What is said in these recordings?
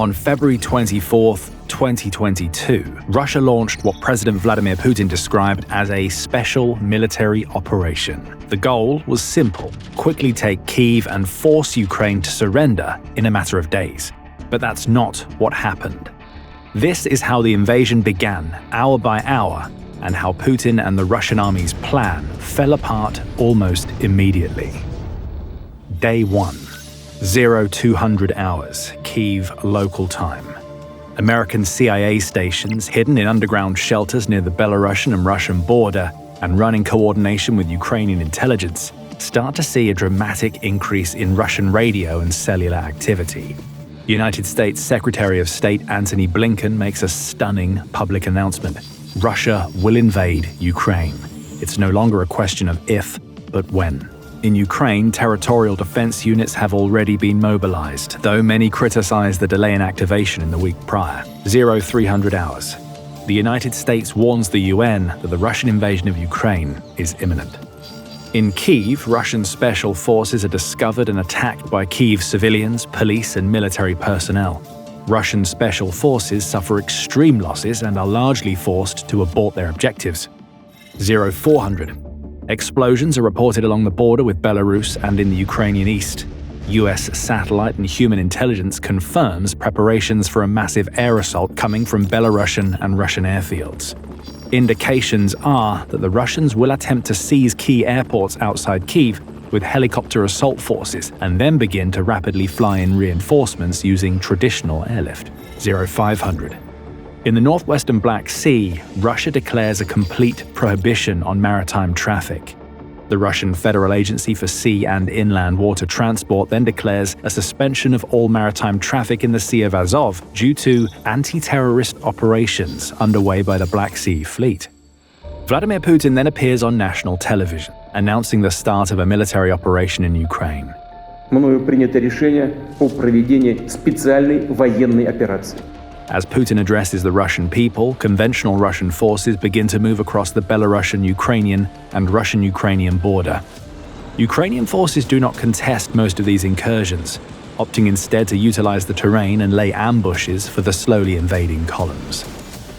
On February 24, 2022, Russia launched what President Vladimir Putin described as a special military operation. The goal was simple: quickly take Kyiv and force Ukraine to surrender in a matter of days. But that's not what happened. This is how the invasion began, hour by hour, and how Putin and the Russian army's plan fell apart almost immediately. Day 1. 0200 hours, Kyiv local time. American CIA stations hidden in underground shelters near the Belarusian and Russian border and run in coordination with Ukrainian intelligence start to see a dramatic increase in Russian radio and cellular activity. United States Secretary of State Antony Blinken makes a stunning public announcement: Russia will invade Ukraine. It's no longer a question of if, but when. In Ukraine, territorial defense units have already been mobilized, though many criticize the delay in activation in the week prior. 0300 hours. The United States warns the UN that the Russian invasion of Ukraine is imminent. In Kyiv, Russian special forces are discovered and attacked by Kyiv civilians, police, and military personnel. Russian special forces suffer extreme losses and are largely forced to abort their objectives. 0400. Explosions are reported along the border with Belarus and in the Ukrainian east. US satellite and human intelligence confirms preparations for a massive air assault coming from Belarusian and Russian airfields. Indications are that the Russians will attempt to seize key airports outside Kyiv with helicopter assault forces and then begin to rapidly fly in reinforcements using traditional airlift. 0500. In the northwestern Black Sea, Russia declares a complete prohibition on maritime traffic. The Russian Federal Agency for Sea and Inland Water Transport then declares a suspension of all maritime traffic in the Sea of Azov due to anti-terrorist operations underway by the Black Sea Fleet. Vladimir Putin then appears on national television, announcing the start of a military operation in Ukraine. Мною принято решение о проведении специальной военной операции. As Putin addresses the Russian people, conventional Russian forces begin to move across the Belarusian-Ukrainian and Russian-Ukrainian border. Ukrainian forces do not contest most of these incursions, opting instead to utilize the terrain and lay ambushes for the slowly invading columns.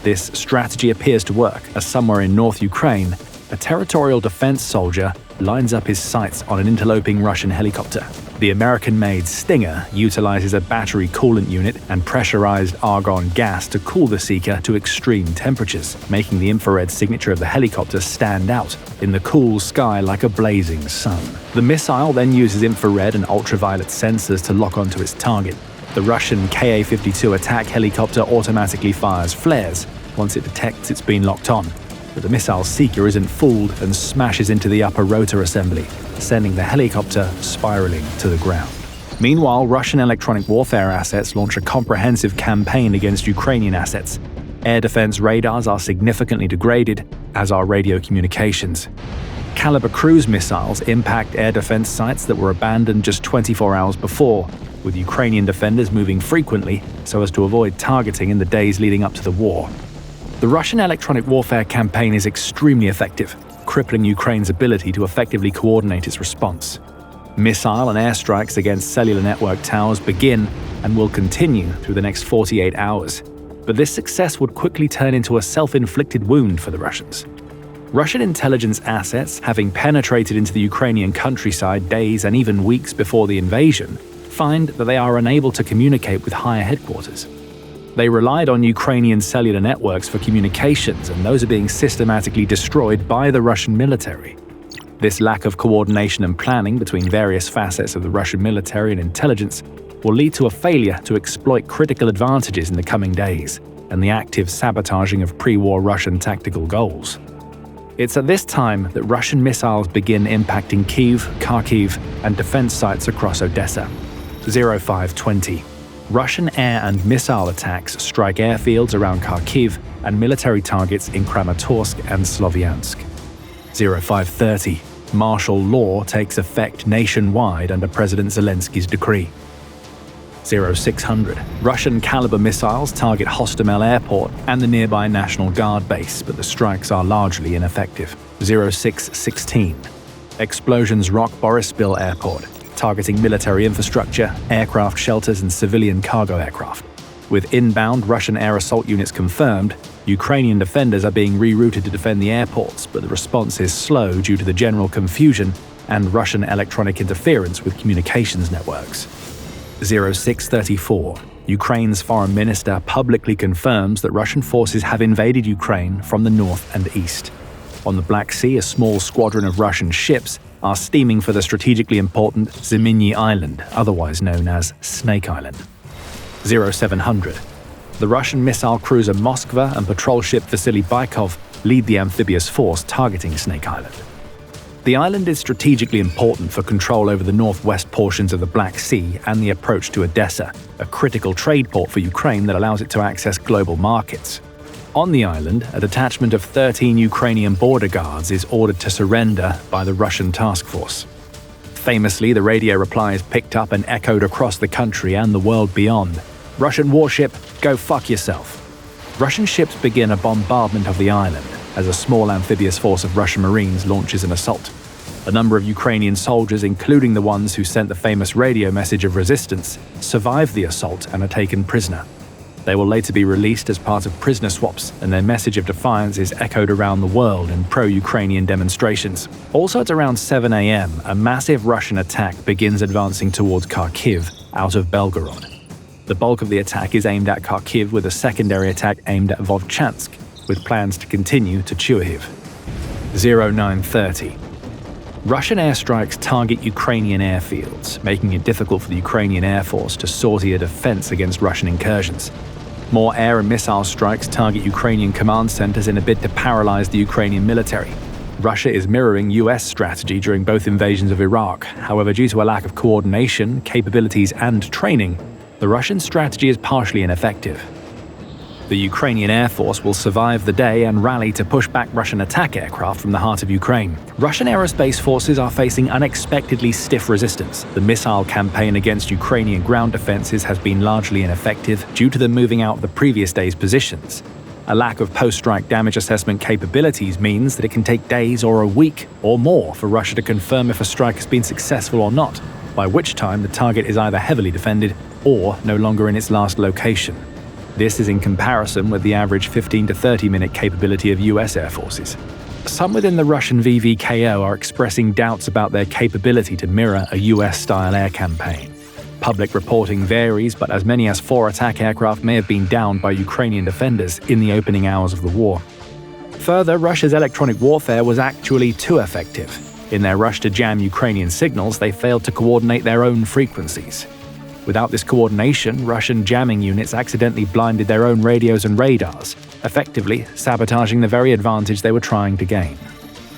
This strategy appears to work, as somewhere in North Ukraine, a territorial defense soldier lines up his sights on an interloping Russian helicopter. The American-made Stinger utilizes a battery coolant unit and pressurized argon gas to cool the seeker to extreme temperatures, making the infrared signature of the helicopter stand out in the cool sky like a blazing sun. The missile then uses infrared and ultraviolet sensors to lock onto its target. The Russian Ka-52 attack helicopter automatically fires flares once it detects it's been locked on, but the missile seeker isn't fooled and smashes into the upper rotor assembly, sending the helicopter spiraling to the ground. Meanwhile, Russian electronic warfare assets launch a comprehensive campaign against Ukrainian assets. Air defense radars are significantly degraded, as are radio communications. Caliber cruise missiles impact air defense sites that were abandoned just 24 hours before, with Ukrainian defenders moving frequently so as to avoid targeting in the days leading up to the war. The Russian electronic warfare campaign is extremely effective, crippling Ukraine's ability to effectively coordinate its response. Missile and airstrikes against cellular network towers begin and will continue through the next 48 hours. But this success would quickly turn into a self-inflicted wound for the Russians. Russian intelligence assets, having penetrated into the Ukrainian countryside days and even weeks before the invasion, find that they are unable to communicate with higher headquarters. They relied on Ukrainian cellular networks for communications, and those are being systematically destroyed by the Russian military. This lack of coordination and planning between various facets of the Russian military and intelligence will lead to a failure to exploit critical advantages in the coming days, and the active sabotaging of pre-war Russian tactical goals. It's at this time that Russian missiles begin impacting Kyiv, Kharkiv, and defense sites across Odessa. 0520. Russian air and missile attacks strike airfields around Kharkiv and military targets in Kramatorsk and Sloviansk. 0530. Martial law takes effect nationwide under President Zelenskyy's decree. 0600. Russian Caliber missiles target Hostomel Airport and the nearby National Guard base, but the strikes are largely ineffective. 0616. Explosions rock Borispil Airport, targeting military infrastructure, aircraft shelters, and civilian cargo aircraft. With inbound Russian air assault units confirmed, Ukrainian defenders are being rerouted to defend the airports, but the response is slow due to the general confusion and Russian electronic interference with communications networks. 0634. Ukraine's foreign minister publicly confirms that Russian forces have invaded Ukraine from the north and east. On the Black Sea, a small squadron of Russian ships are steaming for the strategically important Zmyny Island, otherwise known as Snake Island. 0700. The Russian missile cruiser Moskva and patrol ship Vasily Baikov lead the amphibious force targeting Snake Island. The island is strategically important for control over the northwest portions of the Black Sea and the approach to Odessa, a critical trade port for Ukraine that allows it to access global markets. On the island, a detachment of 13 Ukrainian border guards is ordered to surrender by the Russian task force. Famously, the radio replies picked up and echoed across the country and the world beyond. Russian warship, go fuck yourself. Russian ships begin a bombardment of the island as a small amphibious force of Russian Marines launches an assault. A number of Ukrainian soldiers, including the ones who sent the famous radio message of resistance, survive the assault and are taken prisoner. They will later be released as part of prisoner swaps, and their message of defiance is echoed around the world in pro-Ukrainian demonstrations. Also at around 7 a.m., a massive Russian attack begins advancing towards Kharkiv out of Belgorod. The bulk of the attack is aimed at Kharkiv, with a secondary attack aimed at Vovchansk, with plans to continue to Chernobyl. 0930. Russian airstrikes target Ukrainian airfields, making it difficult for the Ukrainian Air Force to sortie a defense against Russian incursions. More air and missile strikes target Ukrainian command centers in a bid to paralyze the Ukrainian military. Russia is mirroring US strategy during both invasions of Iraq. However, due to a lack of coordination, capabilities, and training, the Russian strategy is partially ineffective. The Ukrainian Air Force will survive the day and rally to push back Russian attack aircraft from the heart of Ukraine. Russian aerospace forces are facing unexpectedly stiff resistance. The missile campaign against Ukrainian ground defenses has been largely ineffective due to them moving out of the previous day's positions. A lack of post-strike damage assessment capabilities means that it can take days or a week or more for Russia to confirm if a strike has been successful or not, by which time the target is either heavily defended or no longer in its last location. This is in comparison with the average 15 to 30 minute capability of US air forces. Some within the Russian VVKO are expressing doubts about their capability to mirror a US-style air campaign. Public reporting varies, but as many as 4 attack aircraft may have been downed by Ukrainian defenders in the opening hours of the war. Further, Russia's electronic warfare was actually too effective. In their rush to jam Ukrainian signals, they failed to coordinate their own frequencies. Without this coordination, Russian jamming units accidentally blinded their own radios and radars, effectively sabotaging the very advantage they were trying to gain.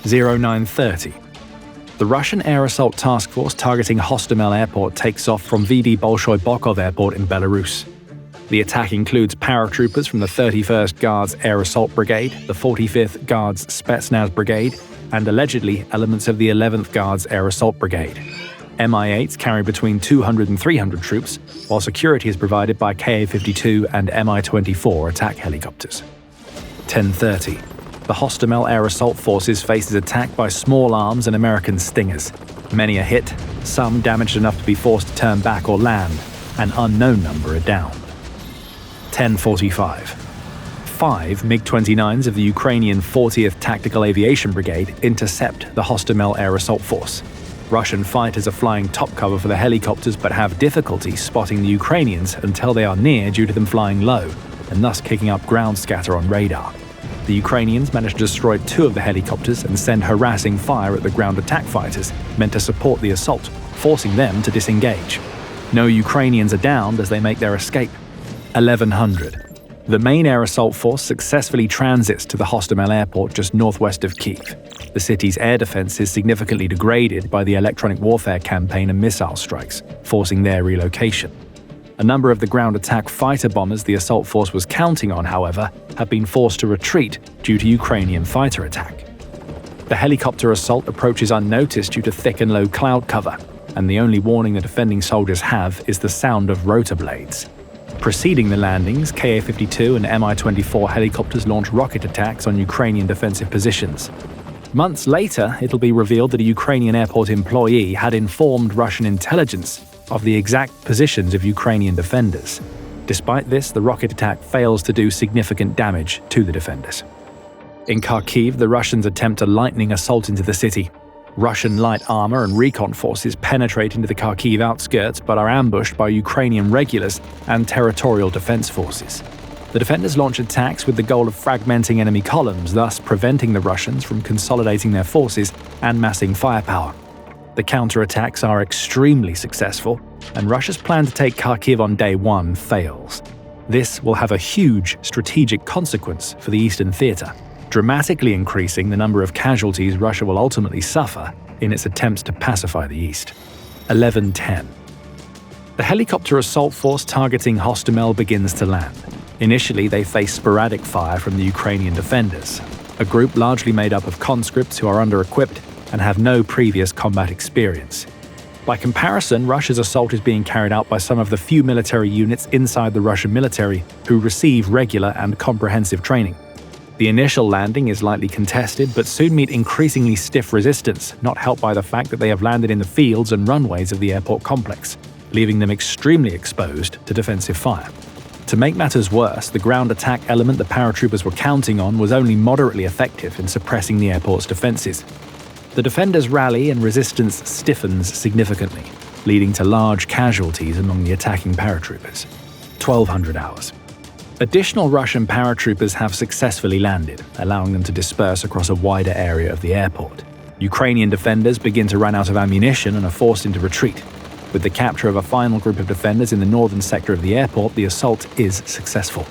0930. The Russian air assault task force targeting Hostomel Airport takes off from VD Bolshoi Bokov Airport in Belarus. The attack includes paratroopers from the 31st Guards Air Assault Brigade, the 45th Guards Spetsnaz Brigade, and allegedly elements of the 11th Guards Air Assault Brigade. Mi-8s carry between 200 and 300 troops, while security is provided by Ka-52 and Mi-24 attack helicopters. 1030. The Hostomel Air Assault Forces faces attack by small arms and American Stingers. Many are hit, some damaged enough to be forced to turn back or land. An unknown number are downed. 1045. 5 MiG-29s of the Ukrainian 40th Tactical Aviation Brigade intercept the Hostomel Air Assault Force. Russian fighters are flying top cover for the helicopters but have difficulty spotting the Ukrainians until they are near due to them flying low, and thus kicking up ground scatter on radar. The Ukrainians managed to destroy 2 of the helicopters and send harassing fire at the ground attack fighters meant to support the assault, forcing them to disengage. No Ukrainians are downed as they make their escape. 1100. The main air assault force successfully transits to the Hostomel Airport just northwest of Kyiv. The city's air defense is significantly degraded by the electronic warfare campaign and missile strikes, forcing their relocation. A number of the ground attack fighter bombers the assault force was counting on, however, have been forced to retreat due to Ukrainian fighter attack. The helicopter assault approaches unnoticed due to thick and low cloud cover, and the only warning the defending soldiers have is the sound of rotor blades. Preceding the landings, Ka-52 and Mi-24 helicopters launch rocket attacks on Ukrainian defensive positions. Months later, it'll be revealed that a Ukrainian airport employee had informed Russian intelligence of the exact positions of Ukrainian defenders. Despite this, the rocket attack fails to do significant damage to the defenders. In Kharkiv, the Russians attempt a lightning assault into the city. Russian light armor and recon forces penetrate into the Kharkiv outskirts but are ambushed by Ukrainian regulars and territorial defense forces. The defenders launch attacks with the goal of fragmenting enemy columns, thus preventing the Russians from consolidating their forces and massing firepower. The counterattacks are extremely successful, and Russia's plan to take Kharkiv on day one fails. This will have a huge strategic consequence for the Eastern Theater, dramatically increasing the number of casualties Russia will ultimately suffer in its attempts to pacify the East. 11:10. The helicopter assault force targeting Hostomel begins to land. Initially, they face sporadic fire from the Ukrainian defenders, a group largely made up of conscripts who are under-equipped and have no previous combat experience. By comparison, Russia's assault is being carried out by some of the few military units inside the Russian military who receive regular and comprehensive training. The initial landing is lightly contested, but soon meet increasingly stiff resistance, not helped by the fact that they have landed in the fields and runways of the airport complex, leaving them extremely exposed to defensive fire. To make matters worse, the ground attack element the paratroopers were counting on was only moderately effective in suppressing the airport's defenses. The defenders rally and resistance stiffens significantly, leading to large casualties among the attacking paratroopers. 1200 hours. Additional Russian paratroopers have successfully landed, allowing them to disperse across a wider area of the airport. Ukrainian defenders begin to run out of ammunition and are forced into retreat. With the capture of a final group of defenders in the northern sector of the airport, the assault is successful.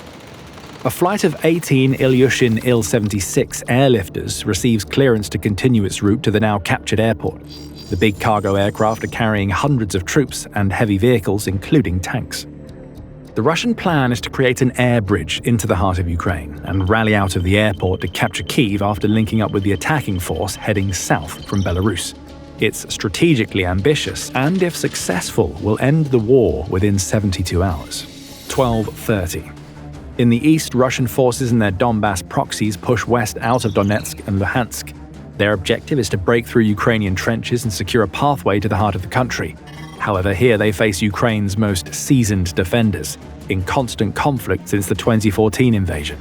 A flight of 18 Ilyushin Il-76 airlifters receives clearance to continue its route to the now captured airport. The big cargo aircraft are carrying hundreds of troops and heavy vehicles, including tanks. The Russian plan is to create an airbridge into the heart of Ukraine and rally out of the airport to capture Kyiv after linking up with the attacking force heading south from Belarus. It's strategically ambitious and, if successful, will end the war within 72 hours. 12:30. In the east, Russian forces and their Donbass proxies push west out of Donetsk and Luhansk. Their objective is to break through Ukrainian trenches and secure a pathway to the heart of the country. However, here they face Ukraine's most seasoned defenders, in constant conflict since the 2014 invasion.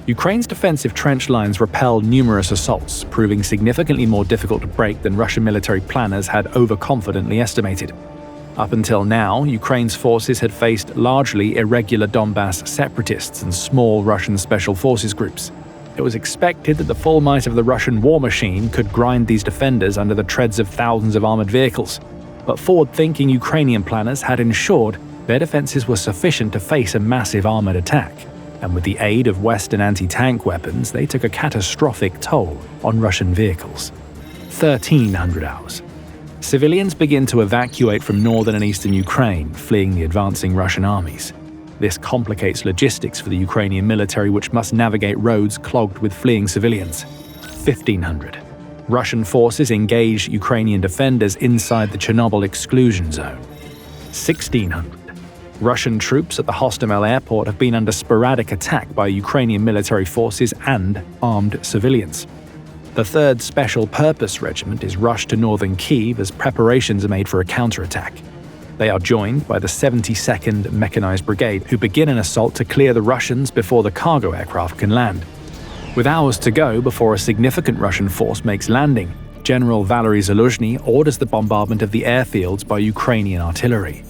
Ukraine's defensive trench lines repel numerous assaults, proving significantly more difficult to break than Russian military planners had overconfidently estimated. Up until now, Ukraine's forces had faced largely irregular Donbass separatists and small Russian special forces groups. It was expected that the full might of the Russian war machine could grind these defenders under the treads of thousands of armored vehicles. But forward-thinking Ukrainian planners had ensured their defenses were sufficient to face a massive armored attack. And with the aid of Western anti-tank weapons, they took a catastrophic toll on Russian vehicles. 1300 hours. Civilians begin to evacuate from northern and eastern Ukraine, fleeing the advancing Russian armies. This complicates logistics for the Ukrainian military, which must navigate roads clogged with fleeing civilians. 1500. Russian forces engage Ukrainian defenders inside the Chernobyl exclusion zone. 1600. Russian troops at the Hostomel Airport have been under sporadic attack by Ukrainian military forces and armed civilians. The 3rd Special Purpose Regiment is rushed to northern Kyiv as preparations are made for a counterattack. They are joined by the 72nd Mechanized Brigade, who begin an assault to clear the Russians before the cargo aircraft can land. With hours to go before a significant Russian force makes landing, General Valery Zaluzhny orders the bombardment of the airfields by Ukrainian artillery.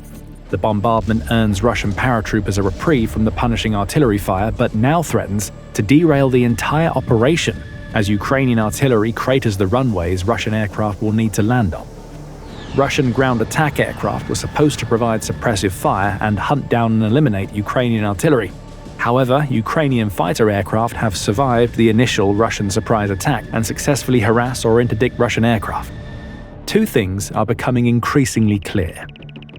The bombardment earns Russian paratroopers a reprieve from the punishing artillery fire, but now threatens to derail the entire operation as Ukrainian artillery craters the runways Russian aircraft will need to land on. Russian ground attack aircraft were supposed to provide suppressive fire and hunt down and eliminate Ukrainian artillery. However, Ukrainian fighter aircraft have survived the initial Russian surprise attack and successfully harass or interdict Russian aircraft. Two things are becoming increasingly clear.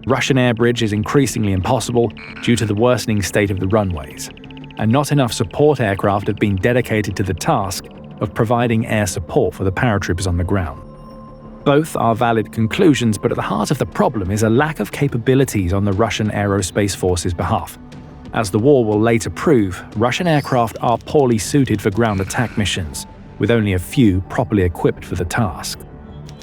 Russian airbridge is increasingly impossible due to the worsening state of the runways, and not enough support aircraft have been dedicated to the task of providing air support for the paratroopers on the ground. Both are valid conclusions, but at the heart of the problem is a lack of capabilities on the Russian aerospace force's behalf. As the war will later prove, Russian aircraft are poorly suited for ground attack missions, with only a few properly equipped for the task.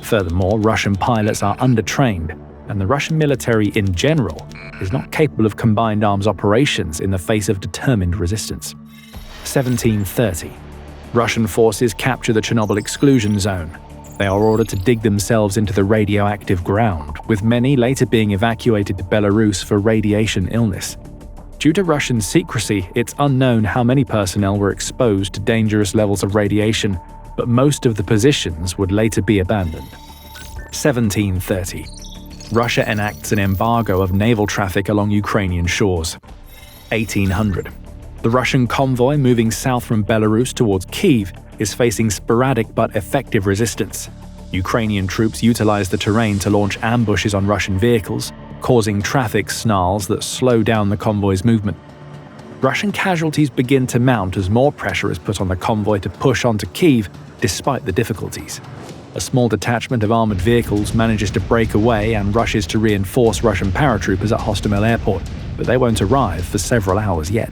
Furthermore, Russian pilots are undertrained, and the Russian military in general is not capable of combined arms operations in the face of determined resistance. 1730. Russian forces capture the Chernobyl exclusion zone. They are ordered to dig themselves into the radioactive ground, with many later being evacuated to Belarus for radiation illness. Due to Russian secrecy, it's unknown how many personnel were exposed to dangerous levels of radiation, but most of the positions would later be abandoned. 1730. Russia enacts an embargo of naval traffic along Ukrainian shores. 1800. The Russian convoy moving south from Belarus towards Kyiv is facing sporadic but effective resistance. Ukrainian troops utilize the terrain to launch ambushes on Russian vehicles, causing traffic snarls that slow down the convoy's movement. Russian casualties begin to mount as more pressure is put on the convoy to push onto Kyiv despite the difficulties. A small detachment of armored vehicles manages to break away and rushes to reinforce Russian paratroopers at Hostomel Airport, but they won't arrive for several hours yet.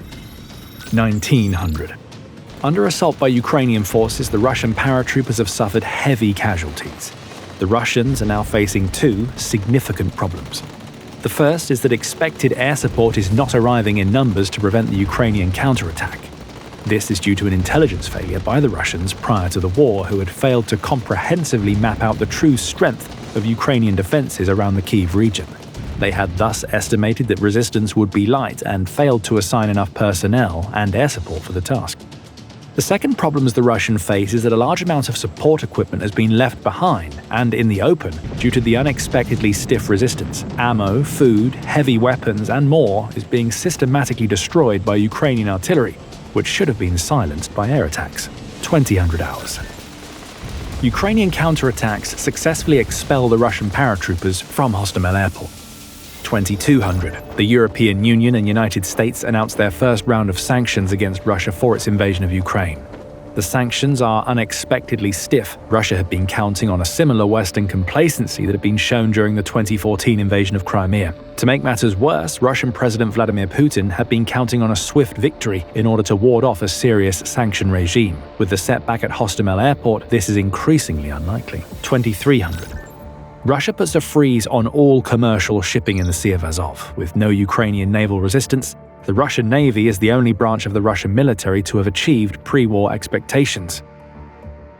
1900. Under assault by Ukrainian forces, the Russian paratroopers have suffered heavy casualties. The Russians are now facing two significant problems. The first is that expected air support is not arriving in numbers to prevent the Ukrainian counterattack. This is due to an intelligence failure by the Russians prior to the war, who had failed to comprehensively map out the true strength of Ukrainian defenses around the Kyiv region. They had thus estimated that resistance would be light and failed to assign enough personnel and air support for the task. The second problem the Russians face is that a large amount of support equipment has been left behind and in the open due to the unexpectedly stiff resistance. Ammo, food, heavy weapons, and more is being systematically destroyed by Ukrainian artillery, which should have been silenced by air attacks. 2000 hours. Ukrainian counterattacks successfully expel the Russian paratroopers from Hostomel Airport. 2200. The European Union and United States announced their first round of sanctions against Russia for its invasion of Ukraine. The sanctions are unexpectedly stiff. Russia had been counting on a similar Western complacency that had been shown during the 2014 invasion of Crimea. To make matters worse, Russian President Vladimir Putin had been counting on a swift victory in order to ward off a serious sanction regime. With the setback at Hostomel Airport, this is increasingly unlikely. 2300. Russia puts a freeze on all commercial shipping in the Sea of Azov. With no Ukrainian naval resistance, the Russian Navy is the only branch of the Russian military to have achieved pre-war expectations.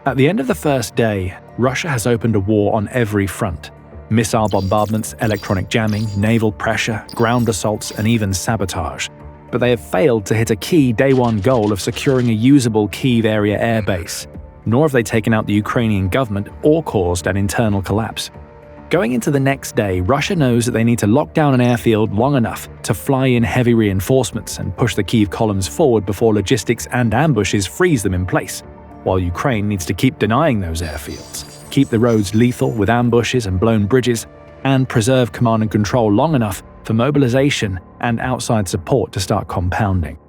At the end of the first day, Russia has opened a war on every front. Missile bombardments, electronic jamming, naval pressure, ground assaults, and even sabotage. But they have failed to hit a key day-one goal of securing a usable Kyiv area airbase. Nor have they taken out the Ukrainian government or caused an internal collapse. Going into the next day, Russia knows that they need to lock down an airfield long enough to fly in heavy reinforcements and push the Kyiv columns forward before logistics and ambushes freeze them in place, while Ukraine needs to keep denying those airfields, keep the roads lethal with ambushes and blown bridges, and preserve command and control long enough for mobilization and outside support to start compounding.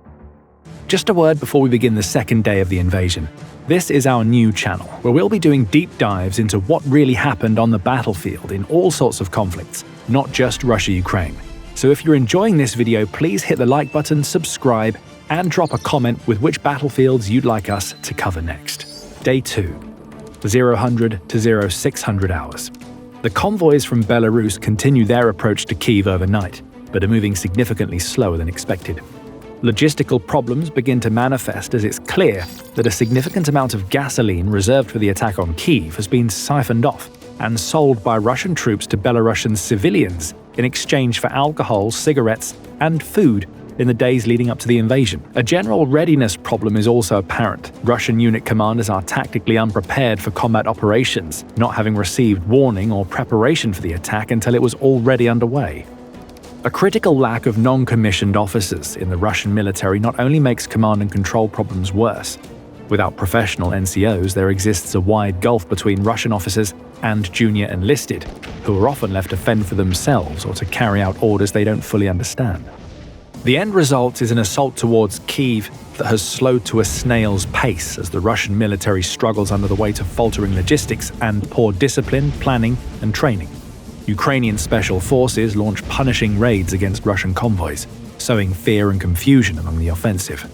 Just a word before we begin the second day of the invasion. This is our new channel, where we'll be doing deep dives into what really happened on the battlefield in all sorts of conflicts, not just Russia-Ukraine. So if you're enjoying this video, please hit the like button, subscribe, and drop a comment with which battlefields you'd like us to cover next. Day 2. 000 to 0600 hours. The convoys from Belarus continue their approach to Kyiv overnight, but are moving significantly slower than expected. Logistical problems begin to manifest as it's clear that a significant amount of gasoline reserved for the attack on Kyiv has been siphoned off and sold by Russian troops to Belarusian civilians in exchange for alcohol, cigarettes, and food in the days leading up to the invasion. A general readiness problem is also apparent. Russian unit commanders are tactically unprepared for combat operations, not having received warning or preparation for the attack until it was already underway. A critical lack of non-commissioned officers in the Russian military not only makes command and control problems worse. Without professional NCOs, there exists a wide gulf between Russian officers and junior enlisted, who are often left to fend for themselves or to carry out orders they don't fully understand. The end result is an assault towards Kyiv that has slowed to a snail's pace as the Russian military struggles under the weight of faltering logistics and poor discipline, planning, and training. Ukrainian special forces launch punishing raids against Russian convoys, sowing fear and confusion among the offensive.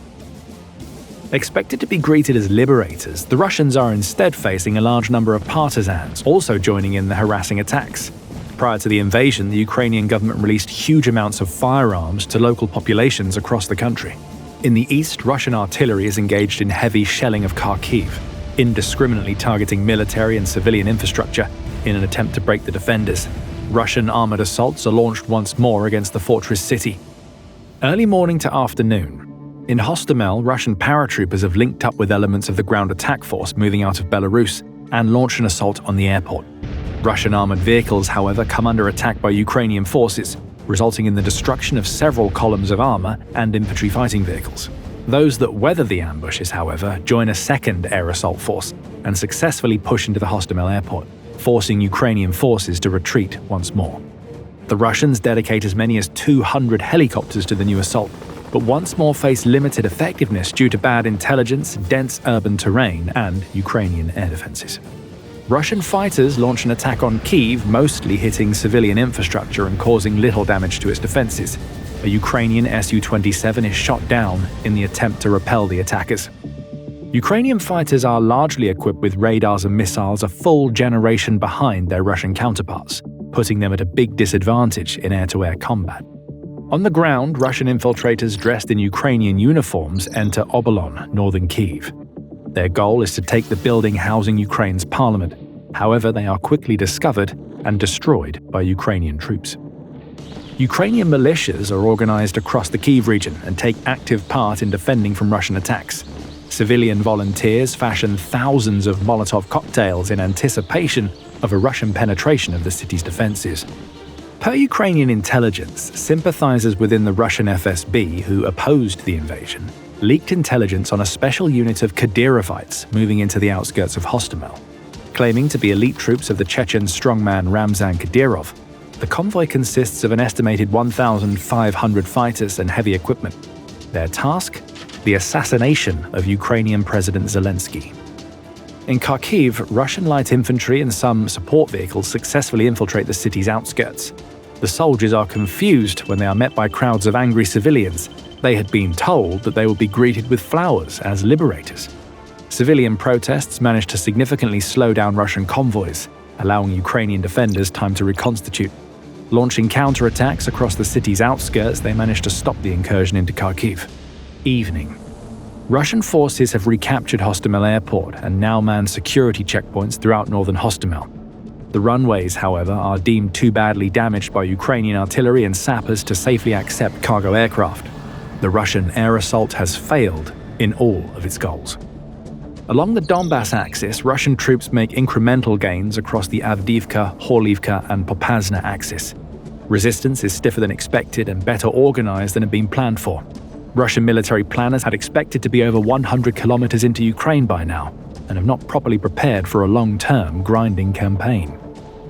Expected to be greeted as liberators, the Russians are instead facing a large number of partisans also joining in the harassing attacks. Prior to the invasion, the Ukrainian government released huge amounts of firearms to local populations across the country. In the east, Russian artillery is engaged in heavy shelling of Kharkiv, indiscriminately targeting military and civilian infrastructure in an attempt to break the defenders. Russian armored assaults are launched once more against the fortress city. Early morning to afternoon. In Hostomel, Russian paratroopers have linked up with elements of the ground attack force moving out of Belarus and launched an assault on the airport. Russian armored vehicles, however, come under attack by Ukrainian forces, resulting in the destruction of several columns of armor and infantry fighting vehicles. Those that weather the ambushes, however, join a second air assault force and successfully push into the Hostomel Airport, forcing Ukrainian forces to retreat once more. The Russians dedicate as many as 200 helicopters to the new assault, but once more face limited effectiveness due to bad intelligence, dense urban terrain, and Ukrainian air defenses. Russian fighters launch an attack on Kyiv, mostly hitting civilian infrastructure and causing little damage to its defenses. A Ukrainian Su-27 is shot down in the attempt to repel the attackers. Ukrainian fighters are largely equipped with radars and missiles a full generation behind their Russian counterparts, putting them at a big disadvantage in air-to-air combat. On the ground, Russian infiltrators dressed in Ukrainian uniforms enter Obolon, northern Kyiv. Their goal is to take the building housing Ukraine's parliament. However, they are quickly discovered and destroyed by Ukrainian troops. Ukrainian militias are organized across the Kyiv region and take active part in defending from Russian attacks. Civilian volunteers fashion thousands of Molotov cocktails in anticipation of a Russian penetration of the city's defenses. Per Ukrainian intelligence, sympathizers within the Russian FSB who opposed the invasion leaked intelligence on a special unit of Kadyrovites moving into the outskirts of Hostomel. Claiming to be elite troops of the Chechen strongman Ramzan Kadyrov, the convoy consists of an estimated 1,500 fighters and heavy equipment. Their task? The assassination of Ukrainian President Zelenskyy. In Kharkiv, Russian light infantry and some support vehicles successfully infiltrate the city's outskirts. The soldiers are confused when they are met by crowds of angry civilians. They had been told that they would be greeted with flowers as liberators. Civilian protests managed to significantly slow down Russian convoys, allowing Ukrainian defenders time to reconstitute. Launching counterattacks across the city's outskirts, they managed to stop the incursion into Kharkiv. Evening. Russian forces have recaptured Hostomel Airport and now man security checkpoints throughout northern Hostomel. The runways, however, are deemed too badly damaged by Ukrainian artillery and sappers to safely accept cargo aircraft. The Russian air assault has failed in all of its goals. Along the Donbass axis, Russian troops make incremental gains across the Avdiivka, Horlivka, and Popasna axis. Resistance is stiffer than expected and better organized than had been planned for. Russian military planners had expected to be over 100 kilometers into Ukraine by now, and have not properly prepared for a long-term grinding campaign.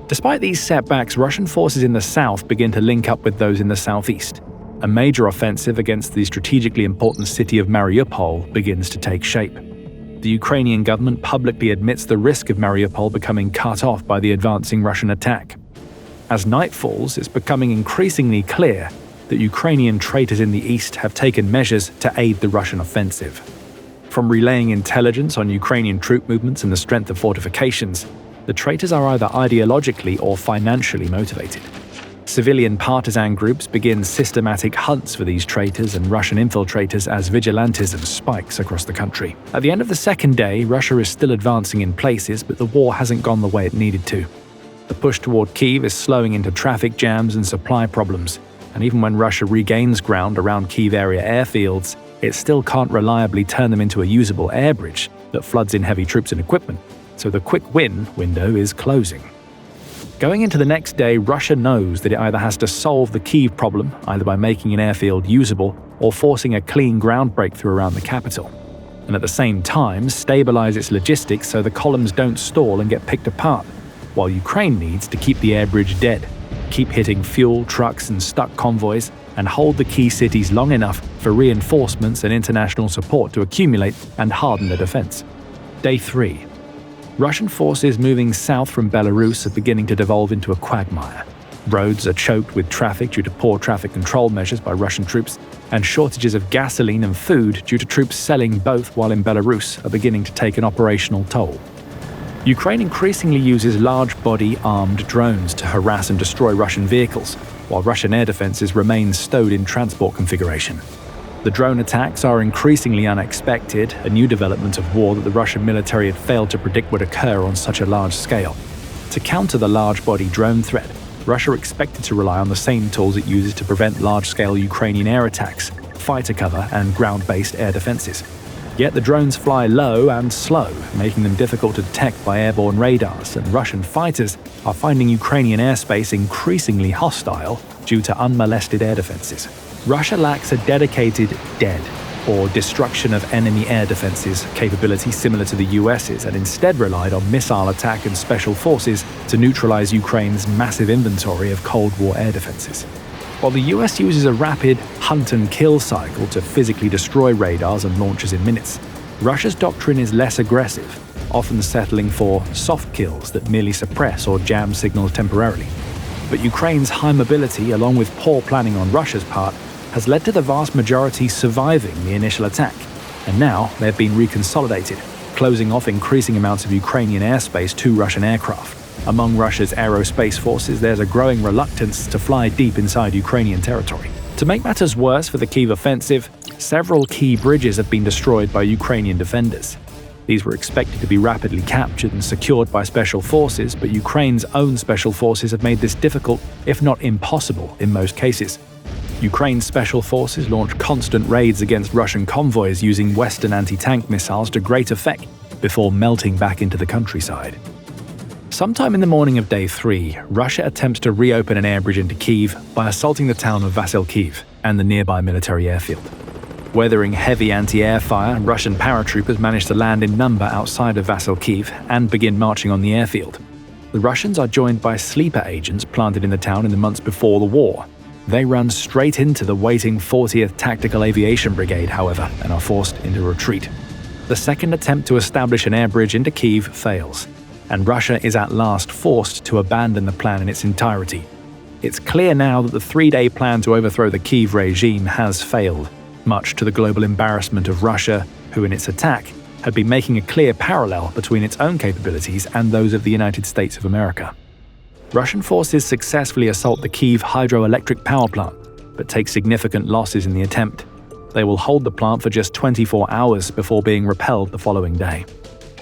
Despite these setbacks, Russian forces in the south begin to link up with those in the southeast. A major offensive against the strategically important city of Mariupol begins to take shape. The Ukrainian government publicly admits the risk of Mariupol becoming cut off by the advancing Russian attack. As night falls, it's becoming increasingly clear that Ukrainian traitors in the east have taken measures to aid the Russian offensive. From relaying intelligence on Ukrainian troop movements and the strength of fortifications, the traitors are either ideologically or financially motivated. Civilian partisan groups begin systematic hunts for these traitors and Russian infiltrators as vigilantism spikes across the country. At the end of the second day, Russia is still advancing in places, but the war hasn't gone the way it needed to. The push toward Kyiv is slowing into traffic jams and supply problems, and even when Russia regains ground around Kyiv area airfields, it still can't reliably turn them into a usable airbridge that floods in heavy troops and equipment, so the quick win window is closing. Going into the next day, Russia knows that it either has to solve the Kyiv problem, either by making an airfield usable or forcing a clean ground breakthrough around the capital, and at the same time stabilize its logistics so the columns don't stall and get picked apart, while Ukraine needs to keep the airbridge dead, keep hitting fuel, trucks, and stuck convoys, and hold the key cities long enough for reinforcements and international support to accumulate and harden the defense. Day 3. Russian forces moving south from Belarus are beginning to devolve into a quagmire. Roads are choked with traffic due to poor traffic control measures by Russian troops, and shortages of gasoline and food due to troops selling both while in Belarus are beginning to take an operational toll. Ukraine increasingly uses large-body armed drones to harass and destroy Russian vehicles, while Russian air defenses remain stowed in transport configuration. The drone attacks are increasingly unexpected, a new development of war that the Russian military had failed to predict would occur on such a large scale. To counter the large-body drone threat, Russia expected to rely on the same tools it uses to prevent large-scale Ukrainian air attacks, fighter cover, and ground-based air defenses. Yet the drones fly low and slow, making them difficult to detect by airborne radars, and Russian fighters are finding Ukrainian airspace increasingly hostile due to unmolested air defenses. Russia lacks a dedicated DED, or destruction of enemy air defenses, capability similar to the US's, and instead relied on missile attack and special forces to neutralize Ukraine's massive inventory of Cold War air defenses. While the US uses a rapid hunt-and-kill cycle to physically destroy radars and launchers in minutes, Russia's doctrine is less aggressive, often settling for soft kills that merely suppress or jam signals temporarily. But Ukraine's high mobility, along with poor planning on Russia's part, has led to the vast majority surviving the initial attack, and now they've been reconsolidated, closing off increasing amounts of Ukrainian airspace to Russian aircraft. Among Russia's aerospace forces, there's a growing reluctance to fly deep inside Ukrainian territory. To make matters worse for the Kyiv offensive, several key bridges have been destroyed by Ukrainian defenders. These were expected to be rapidly captured and secured by special forces, but Ukraine's own special forces have made this difficult, if not impossible, in most cases. Ukraine's special forces launch constant raids against Russian convoys using Western anti-tank missiles to great effect before melting back into the countryside. Sometime in the morning of Day 3, Russia attempts to reopen an airbridge into Kyiv by assaulting the town of Vasilkiv and the nearby military airfield. Weathering heavy anti-air fire, Russian paratroopers manage to land in number outside of Vasilkiv and begin marching on the airfield. The Russians are joined by sleeper agents planted in the town in the months before the war. They run straight into the waiting 40th Tactical Aviation Brigade, however, and are forced into retreat. The second attempt to establish an airbridge into Kyiv fails, and Russia is at last forced to abandon the plan in its entirety. It's clear now that the 3-day plan to overthrow the Kyiv regime has failed, much to the global embarrassment of Russia, who in its attack had been making a clear parallel between its own capabilities and those of the United States of America. Russian forces successfully assault the Kyiv hydroelectric power plant, but take significant losses in the attempt. They will hold the plant for just 24 hours before being repelled the following day.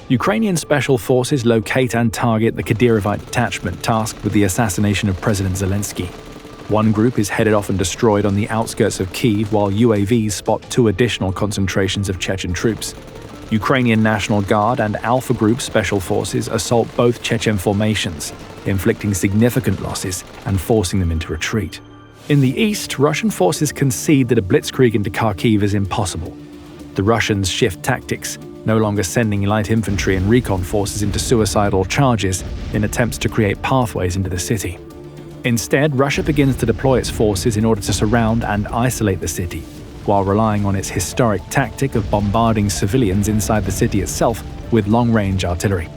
Ukrainian special forces locate and target the Kadyrovite detachment tasked with the assassination of President Zelenskyy. One group is headed off and destroyed on the outskirts of Kyiv, while UAVs spot 2 additional concentrations of Chechen troops. Ukrainian National Guard and Alpha Group special forces assault both Chechen formations, inflicting significant losses and forcing them into retreat. In the east, Russian forces concede that a blitzkrieg into Kharkiv is impossible. The Russians shift tactics, no longer sending light infantry and recon forces into suicidal charges in attempts to create pathways into the city. Instead, Russia begins to deploy its forces in order to surround and isolate the city, while relying on its historic tactic of bombarding civilians inside the city itself with long-range artillery.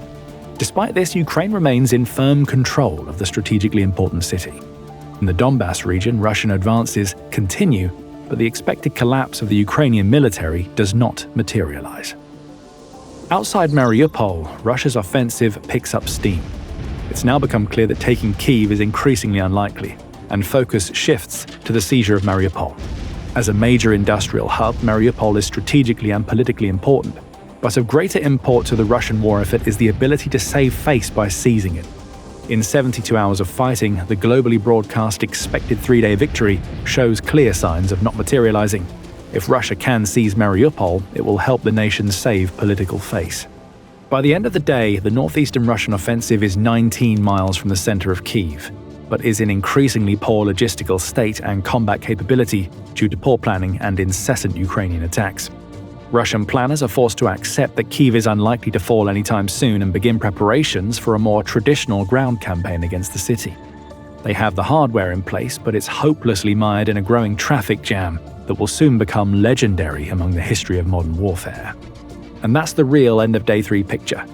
Despite this, Ukraine remains in firm control of the strategically important city. In the Donbass region, Russian advances continue, but the expected collapse of the Ukrainian military does not materialize. Outside Mariupol, Russia's offensive picks up steam. It's now become clear that taking Kyiv is increasingly unlikely, and focus shifts to the seizure of Mariupol. As a major industrial hub, Mariupol is strategically and politically important, but of greater import to the Russian war effort is the ability to save face by seizing it. In 72 hours of fighting, the globally broadcast expected 3-day victory shows clear signs of not materializing. If Russia can seize Mariupol, it will help the nation save political face. By the end of the day, the northeastern Russian offensive is 19 miles from the center of Kyiv, but is in increasingly poor logistical state and combat capability due to poor planning and incessant Ukrainian attacks. Russian planners are forced to accept that Kyiv is unlikely to fall anytime soon and begin preparations for a more traditional ground campaign against the city. They have the hardware in place, but it's hopelessly mired in a growing traffic jam that will soon become legendary among the history of modern warfare. And that's the real end of Day 3 picture.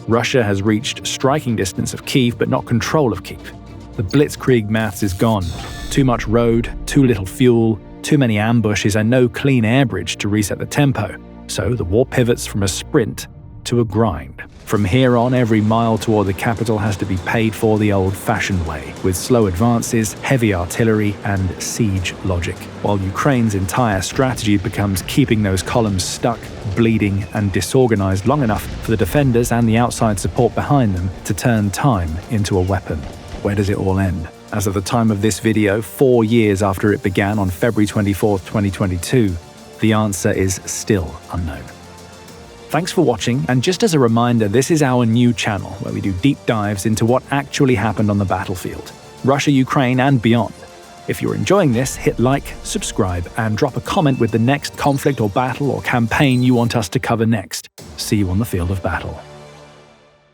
Russia has reached striking distance of Kyiv, but not control of Kyiv. The blitzkrieg maths is gone. Too much road, too little fuel, too many ambushes, and no clean airbridge to reset the tempo. So the war pivots from a sprint to a grind. From here on, every mile toward the capital has to be paid for the old-fashioned way, with slow advances, heavy artillery, and siege logic, while Ukraine's entire strategy becomes keeping those columns stuck, bleeding, and disorganized long enough for the defenders and the outside support behind them to turn time into a weapon. Where does it all end? As of the time of this video, 4 years after it began on February 24, 2022, the answer is still unknown. Thanks for watching, and just as a reminder, this is our new channel where we do deep dives into what actually happened on the battlefield, Russia, Ukraine, and beyond. If you're enjoying this, hit like, subscribe, and drop a comment with the next conflict or battle or campaign you want us to cover next. See you on the field of battle.